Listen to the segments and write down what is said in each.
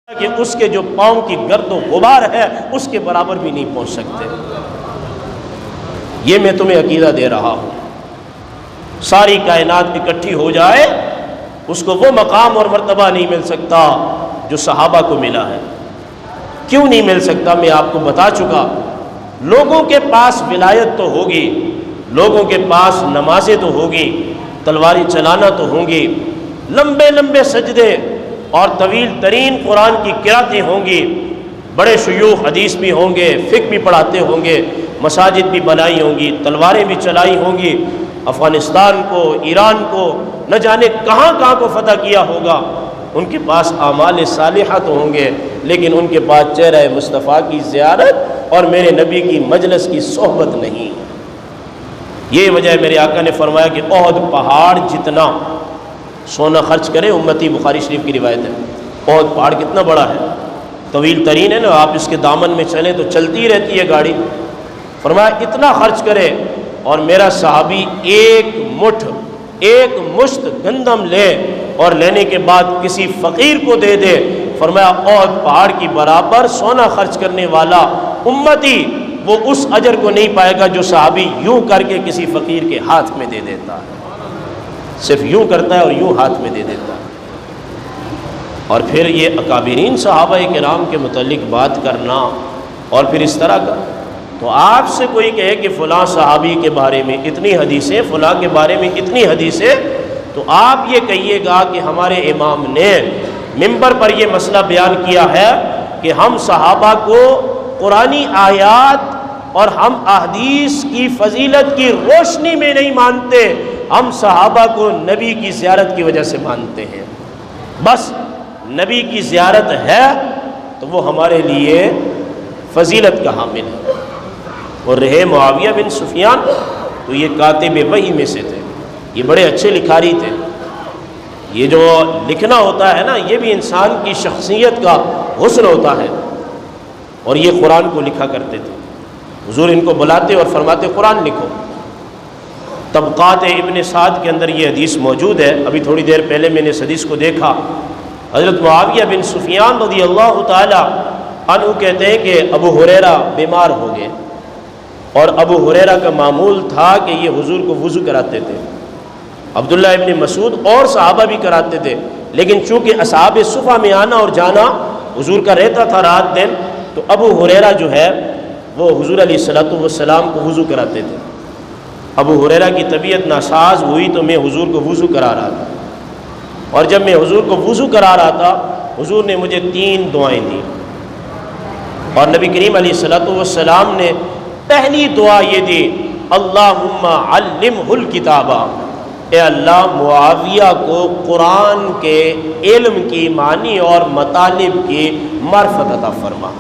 کہ اس کے جو پاؤں کی گرد و غبار ہے اس کے برابر بھی نہیں پہنچ سکتے۔ یہ میں تمہیں عقیدہ دے رہا ہوں۔ ساری کائنات اکٹھی ہو جائے اس کو وہ مقام اور مرتبہ نہیں مل سکتا جو صحابہ کو ملا ہے۔ کیوں نہیں مل سکتا؟ میں آپ کو بتا چکا۔ لوگوں کے پاس ولایت تو ہوگی، لوگوں کے پاس نمازیں تو ہوگی، تلواریں چلانا تو ہوں گی، لمبے لمبے سجدے اور طویل ترین قرآن کی قراتیں ہوں گی، بڑے شیوخ حدیث بھی ہوں گے، فقہ بھی پڑھاتے ہوں گے، مساجد بھی بنائی ہوں گی، تلواریں بھی چلائی ہوں گی، افغانستان کو، ایران کو، نہ جانے کہاں کہاں کو فتح کیا ہوگا۔ ان کے پاس اعمال صالحہ تو ہوں گے، لیکن ان کے پاس چہرہ مصطفیٰ کی زیارت اور میرے نبی کی مجلس کی صحبت نہیں۔ یہ وجہ ہے میرے آقا نے فرمایا کہ احد پہاڑ جتنا سونا خرچ کرے امتی، بخاری شریف کی روایت ہے۔ احد پہاڑ کتنا بڑا ہے، طویل ترین ہے نا، آپ اس کے دامن میں چلیں تو چلتی رہتی ہے گاڑی۔ فرمایا اتنا خرچ کرے اور میرا صحابی ایک مشت گندم لے اور لینے کے بعد کسی فقیر کو دے دے، فرمایا احد پہاڑ کی برابر سونا خرچ کرنے والا امتی وہ اس اجر کو نہیں پائے گا جو صحابی یوں کر کے کسی فقیر کے ہاتھ میں دے دیتا ہے۔ صرف یوں کرتا ہے اور یوں ہاتھ میں دے دیتا ہے۔ اور پھر یہ اکابرین صحابہ کرام کے متعلق بات کرنا اور پھر اس طرح کا، تو آپ سے کوئی کہے کہ فلاں صحابی کے بارے میں اتنی حدیثیں، فلاں کے بارے میں اتنی حدیثیں، تو آپ یہ کہیے گا کہ ہمارے امام نے منبر پر یہ مسئلہ بیان کیا ہے کہ ہم صحابہ کو قرآنی آیات اور ہم احادیث کی فضیلت کی روشنی میں نہیں مانتے، ہم صحابہ کو نبی کی زیارت کی وجہ سے مانتے ہیں۔ بس نبی کی زیارت ہے تو وہ ہمارے لیے فضیلت کا حامل ہے۔ اور رہے معاویہ بن سفیان تو یہ کاتب وحی میں سے تھے، یہ بڑے اچھے لکھاری تھے۔ یہ جو لکھنا ہوتا ہے نا، یہ بھی انسان کی شخصیت کا حسن ہوتا ہے، اور یہ قرآن کو لکھا کرتے تھے۔ حضور ان کو بلاتے اور فرماتے قرآن لکھو۔ طبقات ابن سعد کے اندر یہ حدیث موجود ہے، ابھی تھوڑی دیر پہلے میں نے اس حدیث کو دیکھا۔ حضرت معاویہ بن سفیان رضی اللہ تعالی عنہ کہتے ہیں کہ ابو ہریرہ بیمار ہو گئے، اور ابو ہریرہ کا معمول تھا کہ یہ حضور کو وضو کراتے تھے، عبداللہ ابن مسعود اور صحابہ بھی کراتے تھے، لیکن چونکہ اصحاب صفہ میں آنا اور جانا حضور کا رہتا تھا رات دن، تو ابو ہریرہ جو ہے وہ حضور علیہ السلام کو وضو کراتے تھے۔ ابو ہریرہ کی طبیعت ناساز ہوئی تو میں حضور کو وضو کرا رہا تھا، اور جب میں حضور کو وضو کرا رہا تھا حضور نے مجھے 3 دعائیں دیں، اور نبی کریم علیہ السلام نے پہلی دعا یہ دی، اللہم علمہ الکتابہ، اے اللہ معاویہ کو قرآن کے علم کی معنی اور مطالب کی معرفت عطا فرما۔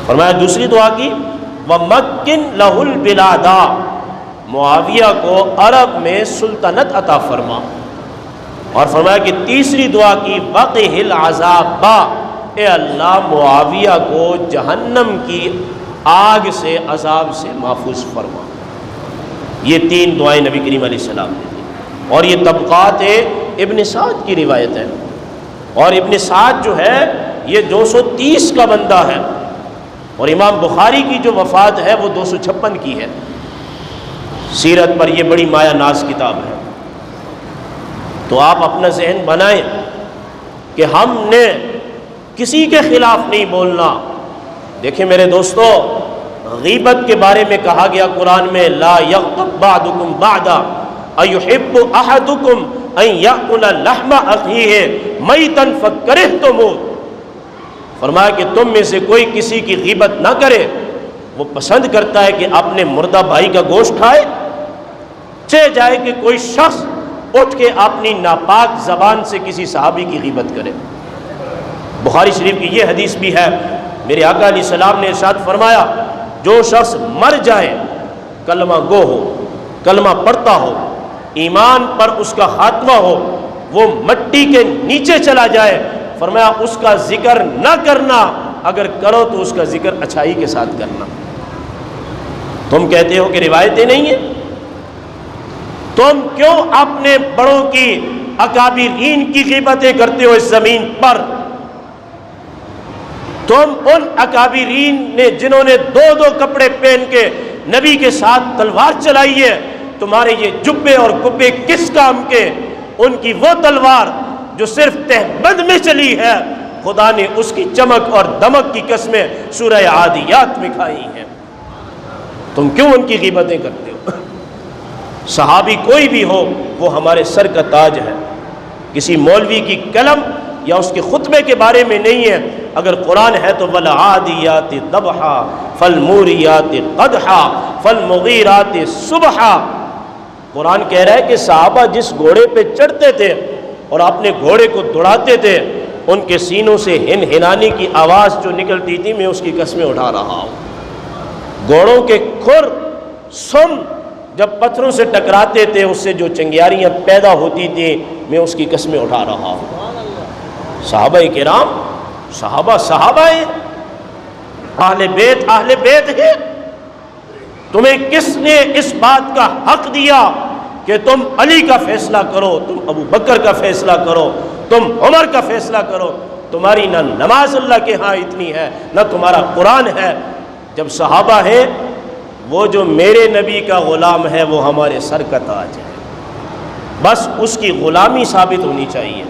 فرمایا دوسری دعا کی، وَمَكِّنْ لَهُ الْبِلَادَ، معاویہ کو عرب میں سلطنت عطا فرما۔ اور فرمایا کہ تیسری دعا کی، وَقِهِ الْعَذَابَ، اے اللہ معاویہ کو جہنم کی آگ سے، عذاب سے محفوظ فرما۔ یہ 3 دعائیں نبی کریم علیہ السلام نے دی، اور یہ طبقات ابن سعد کی روایت ہے، اور ابن سعد جو ہے یہ 230 کا بندہ ہے، اور امام بخاری کی جو وفات ہے وہ 256 کی ہے۔ سیرت پر یہ بڑی مایہ ناز کتاب ہے۔ تو آپ اپنا ذہن بنائیں کہ ہم نے کسی کے خلاف نہیں بولنا۔ دیکھیں میرے دوستو، غیبت کے بارے میں کہا گیا قرآن میں، لا یغتب بعضکم بعضا ایحب احدکم ان یاکل لحم اخیہ میتا فکرہتموہ، فرمایا کہ تم میں سے کوئی کسی کی غیبت نہ کرے، وہ پسند کرتا ہے کہ اپنے مردہ بھائی کا گوشت کھائے۔ چہ جائے کہ کوئی شخص اٹھ کے اپنی ناپاک زبان سے کسی صحابی کی غیبت کرے۔ بخاری شریف کی یہ حدیث بھی ہے، میرے آقا علیہ السلام نے ارشاد فرمایا، جو شخص مر جائے، کلمہ گو ہو، کلمہ پڑھتا ہو، ایمان پر اس کا خاتمہ ہو، وہ مٹی کے نیچے چلا جائے، فرمایا اس کا ذکر نہ کرنا، اگر کرو تو اس کا ذکر اچھائی کے ساتھ کرنا۔ تم کہتے ہو کہ روایتیں نہیں ہیں، تم کیوں اپنے بڑوں کی اکابرین کی غیبتیں کرتے ہو اس زمین پر؟ تم ان اکابرین نے جنہوں نے دو دو کپڑے پہن کے نبی کے ساتھ تلوار چلائی ہے، تمہارے یہ جبے اور کبے کس کام کے؟ ان کی وہ تلوار جو صرف تہبند میں چلی ہے، خدا نے اس کی چمک اور دمک کی قسمیں سورہ عادیات میں کھائی ہیں۔ تم کیوں ان کی غیبتیں کرتے ہو؟ صحابی کوئی بھی ہو وہ ہمارے سر کا تاج ہے۔ کسی مولوی کی قلم یا اس کے خطبے کے بارے میں نہیں ہے۔ اگر قرآن ہے تو وَالْعَادِيَاتِ ضَبْحًا فَالْمُورِيَاتِ قَدْحًا فَالْمُغِيرَاتِ صُبْحًا۔ قرآن کہہ رہا ہے کہ صحابہ جس گھوڑے پہ چڑھتے تھے اور اپنے گھوڑے کو دوڑاتے تھے، ان کے سینوں سے ہن ہنانی کی آواز جو نکلتی تھی، میں اس کی قسمیں اٹھا رہا ہوں۔ گھوڑوں کے کھر سم جب پتھروں سے ٹکراتے تھے، اس سے جو چنگیاریاں پیدا ہوتی تھیں، میں اس کی قسمیں اٹھا رہا ہوں۔ صحابہ کرام صحابہ ہیں، اہل بیت ہیں۔ تمہیں کس نے اس بات کا حق دیا کہ تم علی کا فیصلہ کرو، تم ابو بکر کا فیصلہ کرو، تم عمر کا فیصلہ کرو؟ تمہاری نہ نماز اللہ کے ہاں اتنی ہے، نہ تمہارا قرآن ہے۔ جب صحابہ ہے، وہ جو میرے نبی کا غلام ہے وہ ہمارے سر کا تاج ہے، بس اس کی غلامی ثابت ہونی چاہیے۔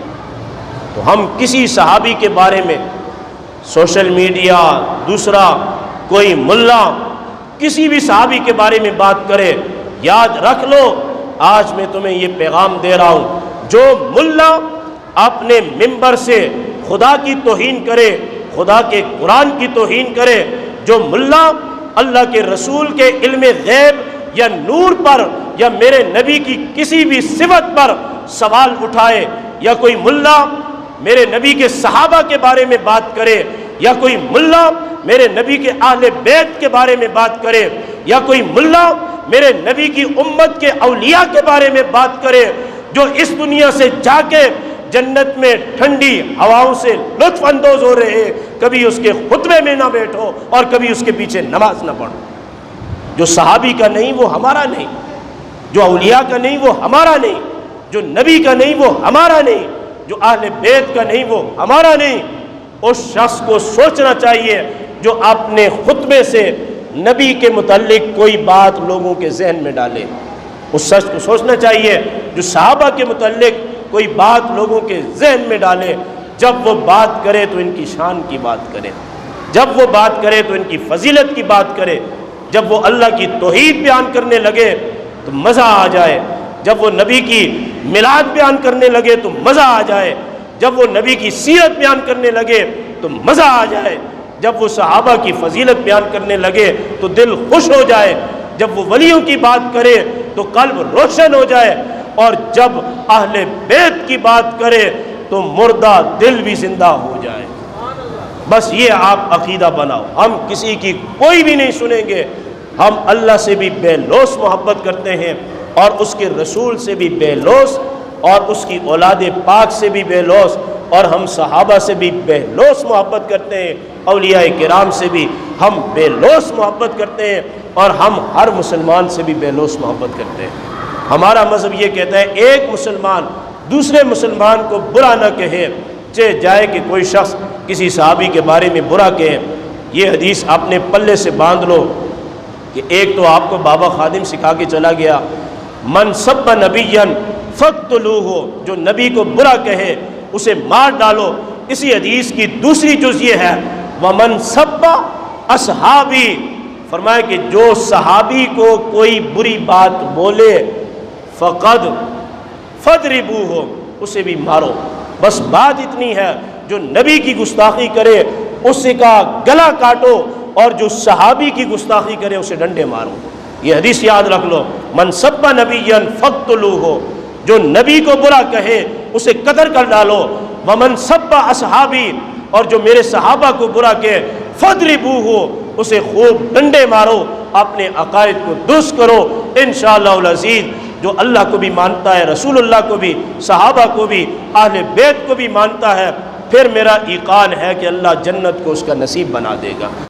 تو ہم کسی صحابی کے بارے میں سوشل میڈیا، دوسرا کوئی ملا کسی بھی صحابی کے بارے میں بات کرے، یاد رکھ لو آج میں تمہیں یہ پیغام دے رہا ہوں، جو ملا اپنے ممبر سے خدا کی توہین کرے، خدا کے قرآن کی توہین کرے، جو ملا اللہ کے رسول کے علم غیب یا نور پر یا میرے نبی کی کسی بھی صفت پر سوال اٹھائے، یا کوئی ملا میرے نبی کے صحابہ کے بارے میں بات کرے، یا کوئی ملا میرے نبی کے اہل بیت کے بارے میں بات کرے، یا کوئی ملا میرے نبی کی امت کے اولیاء کے بارے میں بات کرے، جو اس دنیا سے جا کے جنت میں ٹھنڈی ہواؤں سے لطف اندوز ہو رہے ہیں، کبھی اس کے خطبے میں نہ بیٹھو اور کبھی اس کے پیچھے نماز نہ پڑھو۔ جو صحابی کا نہیں وہ ہمارا نہیں، جو اولیاء کا نہیں وہ ہمارا نہیں، جو نبی کا نہیں وہ ہمارا نہیں، جو اہل بیت کا نہیں وہ ہمارا نہیں۔ اس شخص کو سوچنا چاہیے جو اپنے خطبے سے نبی کے متعلق کوئی بات لوگوں کے ذہن میں ڈالے۔ اس شخص کو سوچنا چاہیے جو صحابہ کے متعلق کوئی بات لوگوں کے ذہن میں ڈالے، جب وہ بات کرے تو ان کی شان کی بات کرے، جب وہ بات کرے تو ان کی فضیلت کی بات کرے، جب وہ اللہ کی توحید بیان کرنے لگے تو مزہ آ جائے، جب وہ نبی کی میلاد بیان کرنے لگے تو مزہ آ جائے، جب وہ نبی کی سیرت بیان کرنے لگے تو مزہ آ جائے، جب وہ صحابہ کی فضیلت بیان کرنے لگے تو دل خوش ہو جائے، جب وہ ولیوں کی بات کرے تو قلب روشن ہو جائے، اور جب اہل بیت کی بات کرے تو مردہ دل بھی زندہ ہو جائے۔ بس یہ آپ عقیدہ بناؤ، ہم کسی کی کوئی بھی نہیں سنیں گے، ہم اللہ سے بھی بے لوث محبت کرتے ہیں اور اس کے رسول سے بھی بے لوث، اور اس کی اولاد پاک سے بھی بے لوث، اور ہم صحابہ سے بھی بے لوث محبت کرتے ہیں، اولیاء کرام سے بھی ہم بے لوث محبت کرتے ہیں، اور ہم ہر مسلمان سے بھی بے لوث محبت کرتے ہیں۔ ہمارا مذہب یہ کہتا ہے ایک مسلمان دوسرے مسلمان کو برا نہ کہے، چاہے جائے کہ کوئی شخص کسی صحابی کے بارے میں برا کہے۔ یہ حدیث اپنے پلے سے باندھ لو کہ ایک تو آپ کو بابا خادم سکھا کے چلا گیا، من سب نبیا فاقتلوہ، جو نبی کو برا کہے اسے مار ڈالو۔ اسی حدیث کی دوسری جز یہ ہے ومن سب اصحابی، فرمایا کہ جو صحابی کو کوئی بری بات بولے فقد فضربوہ، اسے بھی مارو۔ بس بات اتنی ہے، جو نبی کی گستاخی کرے اس کا گلا کاٹو، اور جو صحابی کی گستاخی کرے اسے ڈنڈے مارو۔ یہ حدیث یاد رکھ لو، من سب نبیا فاقتلوہ، جو نبی کو برا کہے اسے قتل کر ڈالو، ومن سب اصحابی، اور جو میرے صحابہ کو برا کہے فضربوہ، اسے خوب ڈنڈے مارو، اپنے عقائد کو درست کرو۔ انشاءاللہ العزیز جو اللہ کو بھی مانتا ہے، رسول اللہ کو بھی، صحابہ کو بھی، اہل بیت کو بھی مانتا ہے، پھر میرا ایقان ہے کہ اللہ جنت کو اس کا نصیب بنا دے گا۔